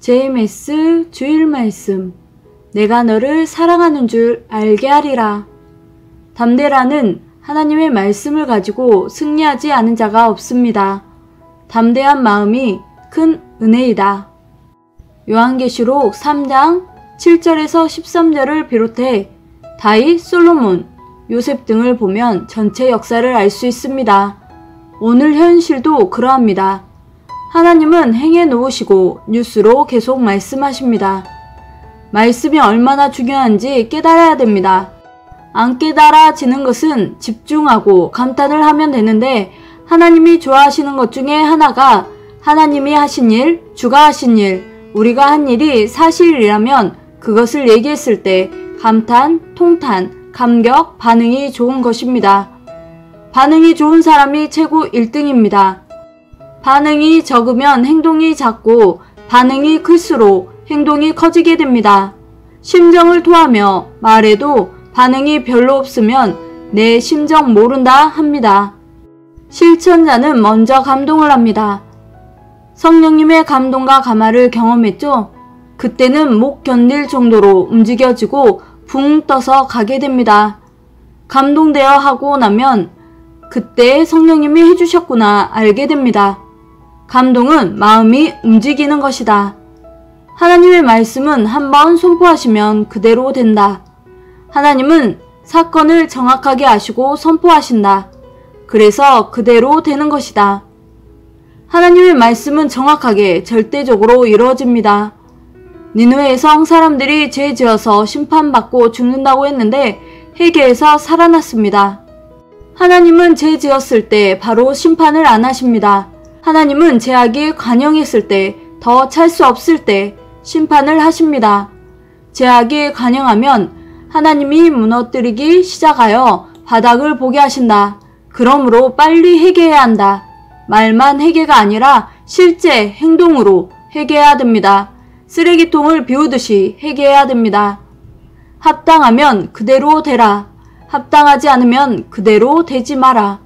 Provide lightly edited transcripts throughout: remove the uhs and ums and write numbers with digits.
JMS 주일 말씀. 내가 너를 사랑하는 줄 알게 하리라. 담대라는 하나님의 말씀을 가지고 승리하지 않은 자가 없습니다. 담대한 마음이 큰 은혜이다. 요한계시록 3장 7절에서 13절을 비롯해 다윗, 솔로몬, 요셉 등을 보면 전체 역사를 알 수 있습니다. 오늘 현실도 그러합니다. 하나님은 행해 놓으시고 뉴스로 계속 말씀하십니다. 말씀이 얼마나 중요한지 깨달아야 됩니다. 안 깨달아지는 것은 집중하고 감탄을 하면 되는데 하나님이 좋아하시는 것 중에 하나가 하나님이 하신 일, 주가 하신 일, 우리가 한 일이 사실이라면 그것을 얘기했을 때 감탄, 통탄, 감격, 반응이 좋은 것입니다. 반응이 좋은 사람이 최고 1등입니다. 반응이 적으면 행동이 작고 반응이 클수록 행동이 커지게 됩니다. 심정을 토하며 말해도 반응이 별로 없으면 내 심정 모른다 합니다. 실천자는 먼저 감동을 합니다. 성령님의 감동과 감화를 경험했죠? 그때는 못 견딜 정도로 움직여지고 붕 떠서 가게 됩니다. 감동되어 하고 나면 그때 성령님이 해주셨구나 알게 됩니다. 감동은 마음이 움직이는 것이다. 하나님의 말씀은 한번 선포하시면 그대로 된다. 하나님은 사건을 정확하게 아시고 선포하신다. 그래서 그대로 되는 것이다. 하나님의 말씀은 정확하게 절대적으로 이루어집니다. 니느웨의 성 사람들이 죄 지어서 심판받고 죽는다고 했는데 회개해서 살아났습니다. 하나님은 죄 지었을 때 바로 심판을 안 하십니다. 하나님은 죄악이 관영했을 때, 더 찰 수 없을 때 심판을 하십니다. 죄악이 관영하면 하나님이 무너뜨리기 시작하여 바닥을 보게 하신다. 그러므로 빨리 회개해야 한다. 말만 회개가 아니라 실제 행동으로 회개해야 됩니다. 쓰레기통을 비우듯이 회개해야 됩니다. 합당하면 그대로 되라. 합당하지 않으면 그대로 되지 마라.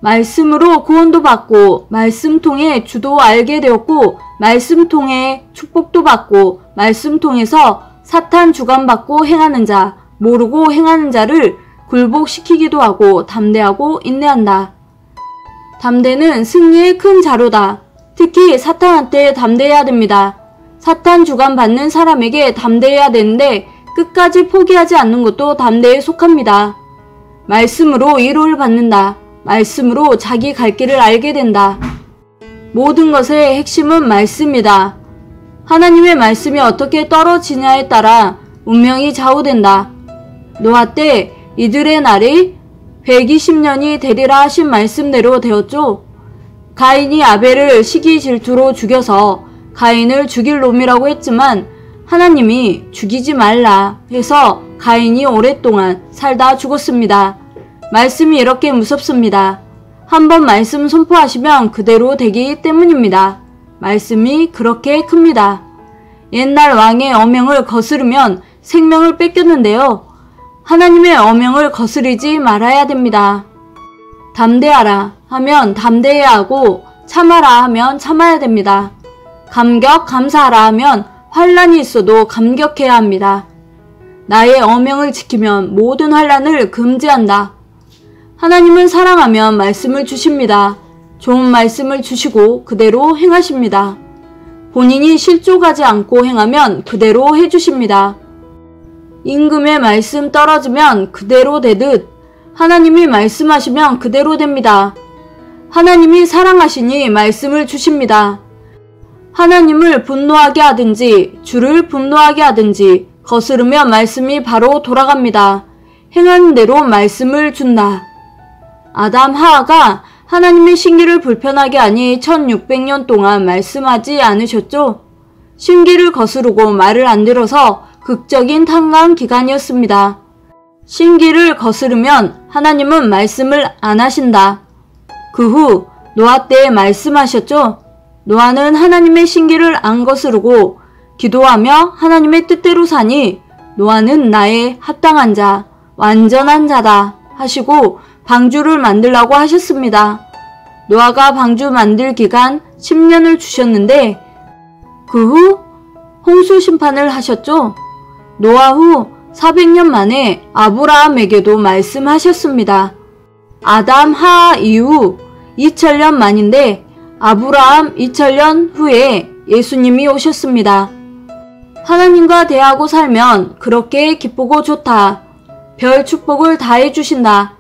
말씀으로 구원도 받고 말씀 통해 주도 알게 되었고 말씀 통해 축복도 받고 말씀 통해서 사탄 주관받고 행하는 자, 모르고 행하는 자를 굴복시키기도 하고 담대하고 인내한다. 담대는 승리의 큰 자료다. 특히 사탄한테 담대해야 됩니다. 사탄 주관받는 사람에게 담대해야 되는데 끝까지 포기하지 않는 것도 담대에 속합니다. 말씀으로 위로를 받는다. 말씀으로 자기 갈 길을 알게 된다. 모든 것의 핵심은 말씀이다. 하나님의 말씀이 어떻게 떨어지냐에 따라 운명이 좌우된다. 노아 때 이들의 날이 120년이 되리라 하신 말씀대로 되었죠. 가인이 아벨을 시기 질투로 죽여서 가인을 죽일 놈이라고 했지만 하나님이 죽이지 말라 해서 가인이 오랫동안 살다 죽었습니다. 말씀이 이렇게 무섭습니다. 한번 말씀 선포하시면 그대로 되기 때문입니다. 말씀이 그렇게 큽니다. 옛날 왕의 어명을 거스르면 생명을 뺏겼는데요. 하나님의 어명을 거스르지 말아야 됩니다. 담대하라 하면 담대해야 하고 참아라 하면 참아야 됩니다. 감격, 감사하라 하면 환란이 있어도 감격해야 합니다. 나의 어명을 지키면 모든 환란을 금지한다. 하나님은 사랑하면 말씀을 주십니다. 좋은 말씀을 주시고 그대로 행하십니다. 본인이 실족하지 않고 행하면 그대로 해주십니다. 임금의 말씀 떨어지면 그대로 되듯 하나님이 말씀하시면 그대로 됩니다. 하나님이 사랑하시니 말씀을 주십니다. 하나님을 분노하게 하든지 주를 분노하게 하든지 거스르면 말씀이 바로 돌아갑니다. 행하는 대로 말씀을 준다. 아담 하와가 하나님의 신기를 불편하게 하니 1600년 동안 말씀하지 않으셨죠? 신기를 거스르고 말을 안 들어서 극적인 탄광 기간이었습니다. 신기를 거스르면 하나님은 말씀을 안 하신다. 그 후 노아 때 말씀하셨죠? 노아는 하나님의 신기를 안 거스르고 기도하며 하나님의 뜻대로 사니 노아는 나의 합당한 자, 완전한 자다 하시고 방주를 만들라고 하셨습니다. 노아가 방주 만들 기간 10년을 주셨는데 그 후 홍수 심판을 하셨죠. 노아 후 400년 만에 아브라함에게도 말씀하셨습니다. 아담 하하 이후 2000년 만인데 아브라함 2000년 후에 예수님이 오셨습니다. 하나님과 대하고 살면 그렇게 기쁘고 좋다. 별 축복을 다 해주신다.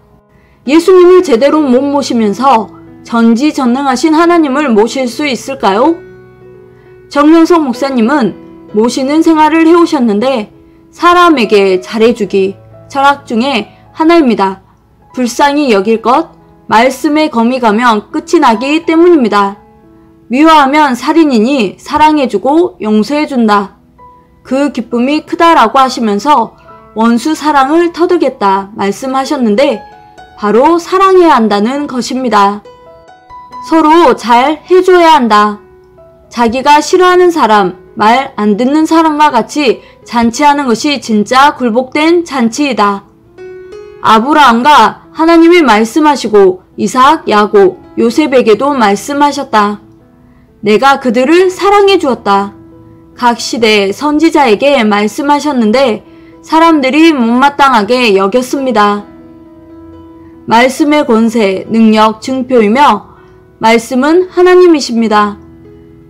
예수님을 제대로 못 모시면서 전지전능하신 하나님을 모실 수 있을까요? 정명석 목사님은 모시는 생활을 해오셨는데 사람에게 잘해주기 철학 중에 하나입니다. 불쌍히 여길 것, 말씀에 검이 가면 끝이 나기 때문입니다. 미워하면 살인이니 사랑해주고 용서해준다. 그 기쁨이 크다라고 하시면서 원수 사랑을 터득했다 말씀하셨는데 바로 사랑해야 한다는 것입니다. 서로 잘 해줘야 한다. 자기가 싫어하는 사람, 말 안 듣는 사람과 같이 잔치하는 것이 진짜 굴복된 잔치이다. 아브라함과 하나님이 말씀하시고 이삭, 야곱, 요셉에게도 말씀하셨다. 내가 그들을 사랑해 주었다. 각 시대 선지자에게 말씀하셨는데 사람들이 못마땅하게 여겼습니다. 말씀의 권세, 능력, 증표이며 말씀은 하나님이십니다.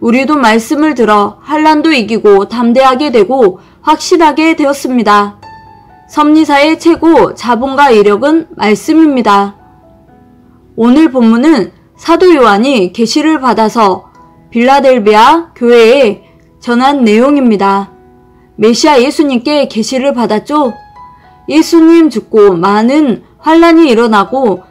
우리도 말씀을 들어 환난도 이기고 담대하게 되고 확실하게 되었습니다. 섭리사의 최고 자본과 이력은 말씀입니다. 오늘 본문은 사도 요한이 계시를 받아서 빌라델비아 교회에 전한 내용입니다. 메시아 예수님께 계시를 받았죠. 예수님 죽고 많은 환란이 일어나고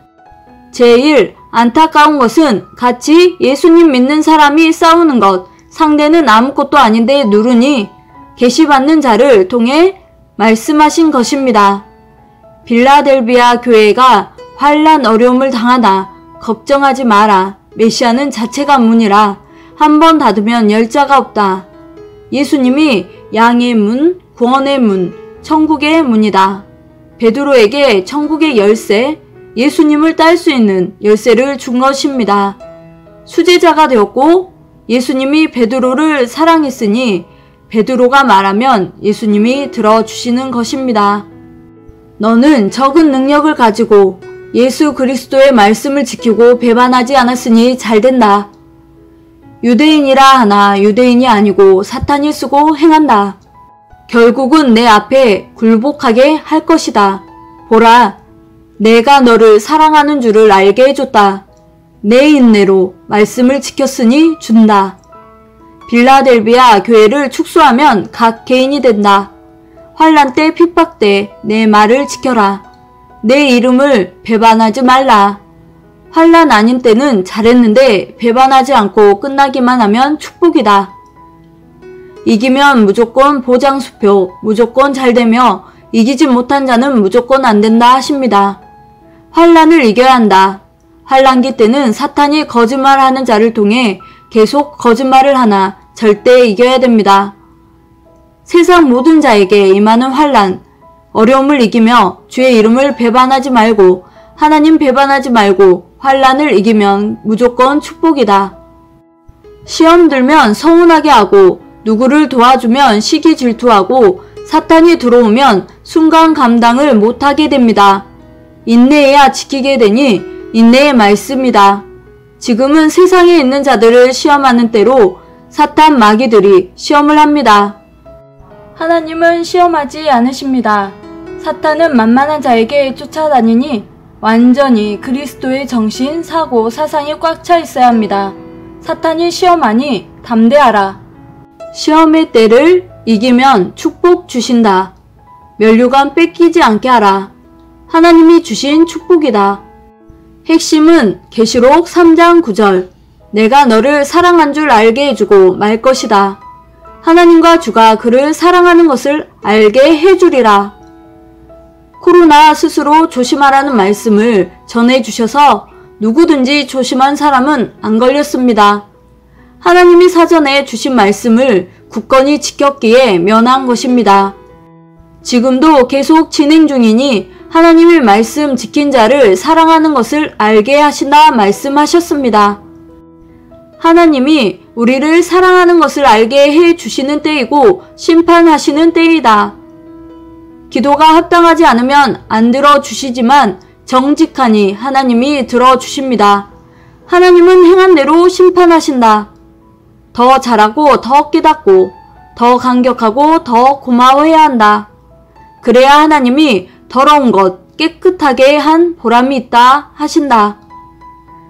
제일 안타까운 것은 같이 예수님 믿는 사람이 싸우는 것, 상대는 아무것도 아닌데 누르니 계시받는 자를 통해 말씀하신 것입니다. 빌라델비아 교회가 환란 어려움을 당하나 걱정하지 마라. 메시아는 자체가 문이라 한 번 닫으면 열자가 없다. 예수님이 양의 문, 구원의 문, 천국의 문이다. 베드로에게 천국의 열쇠, 예수님을 딸 수 있는 열쇠를 준 것입니다. 수제자가 되었고 예수님이 베드로를 사랑했으니 베드로가 말하면 예수님이 들어주시는 것입니다. 너는 적은 능력을 가지고 예수 그리스도의 말씀을 지키고 배반하지 않았으니 잘된다. 유대인이라 하나 유대인이 아니고 사탄이 쓰고 행한다. 결국은 내 앞에 굴복하게 할 것이다. 보라, 내가 너를 사랑하는 줄을 알게 해줬다. 내 인내로 말씀을 지켰으니 준다. 빌라델비아 교회를 축소하면 각 개인이 된다. 환난 때 핍박 때 내 말을 지켜라. 내 이름을 배반하지 말라. 환난 아닌 때는 잘했는데 배반하지 않고 끝나기만 하면 축복이다. 이기면 무조건 보장수표, 무조건 잘되며 이기지 못한 자는 무조건 안된다 하십니다. 환난을 이겨야 한다. 환난기 때는 사탄이 거짓말하는 자를 통해 계속 거짓말을 하나 절대 이겨야 됩니다. 세상 모든 자에게 임하는 환난, 어려움을 이기며 주의 이름을 배반하지 말고 하나님 배반하지 말고 환난을 이기면 무조건 축복이다. 시험 들면 서운하게 하고 누구를 도와주면 시기 질투하고 사탄이 들어오면 순간 감당을 못하게 됩니다. 인내해야 지키게 되니 인내의 말씀이다. 지금은 세상에 있는 자들을 시험하는 때로 사탄 마귀들이 시험을 합니다. 하나님은 시험하지 않으십니다. 사탄은 만만한 자에게 쫓아다니니 완전히 그리스도의 정신, 사고, 사상이 꽉 차 있어야 합니다. 사탄이 시험하니 담대하라. 시험의 때를 이기면 축복 주신다. 면류관 뺏기지 않게 하라. 하나님이 주신 축복이다. 핵심은 계시록 3장 9절. 내가 너를 사랑한 줄 알게 해주고 말 것이다. 하나님과 주가 그를 사랑하는 것을 알게 해주리라. 코로나 스스로 조심하라는 말씀을 전해주셔서 누구든지 조심한 사람은 안 걸렸습니다. 하나님이 사전에 주신 말씀을 굳건히 지켰기에 면한 것입니다. 지금도 계속 진행 중이니 하나님의 말씀 지킨 자를 사랑하는 것을 알게 하신다 말씀하셨습니다. 하나님이 우리를 사랑하는 것을 알게 해 주시는 때이고 심판하시는 때이다. 기도가 합당하지 않으면 안 들어주시지만 정직하니 하나님이 들어주십니다. 하나님은 행한 대로 심판하신다. 더 잘하고 더 깨닫고 더 감격하고 더 고마워해야 한다. 그래야 하나님이 더러운 것 깨끗하게 한 보람이 있다 하신다.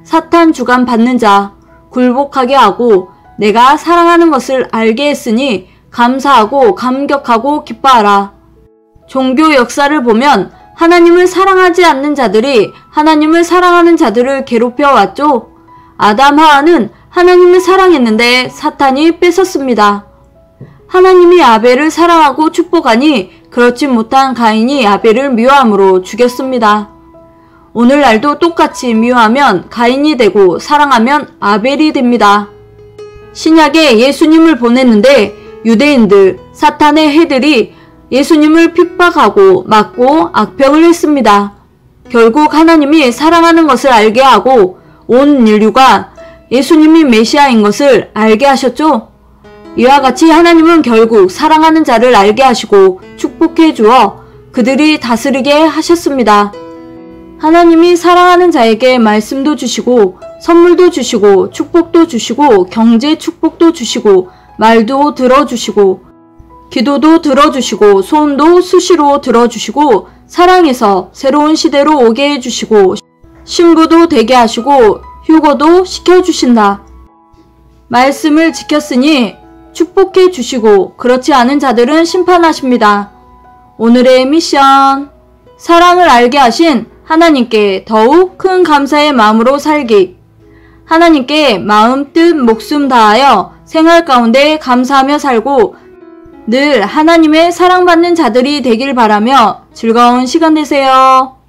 사탄 주관 받는 자 굴복하게 하고 내가 사랑하는 것을 알게 했으니 감사하고 감격하고 기뻐하라. 종교 역사를 보면 하나님을 사랑하지 않는 자들이 하나님을 사랑하는 자들을 괴롭혀 왔죠. 아담 하와는 하나님을 사랑했는데 사탄이 뺏었습니다. 하나님이 아벨을 사랑하고 축복하니 그렇지 못한 가인이 아벨을 미워함으로 죽였습니다. 오늘날도 똑같이 미워하면 가인이 되고 사랑하면 아벨이 됩니다. 신약에 예수님을 보냈는데 유대인들, 사탄의 해들이 예수님을 핍박하고 맞고 악평을 했습니다. 결국 하나님이 사랑하는 것을 알게 하고 온 인류가 예수님이 메시아인 것을 알게 하셨죠. 이와 같이 하나님은 결국 사랑하는 자를 알게 하시고 축복해 주어 그들이 다스리게 하셨습니다. 하나님이 사랑하는 자에게 말씀도 주시고 선물도 주시고 축복도 주시고 경제 축복도 주시고 말도 들어주시고 기도도 들어주시고 소원도 수시로 들어주시고 사랑해서 새로운 시대로 오게 해주시고 신부도 되게 하시고 휴거도 시켜주신다. 말씀을 지켰으니 축복해 주시고 그렇지 않은 자들은 심판하십니다. 오늘의 미션 사랑을 알게 하신 하나님께 더욱 큰 감사의 마음으로 살기. 하나님께 마음, 뜻, 목숨 다하여 생활 가운데 감사하며 살고 늘 하나님의 사랑받는 자들이 되길 바라며 즐거운 시간 되세요.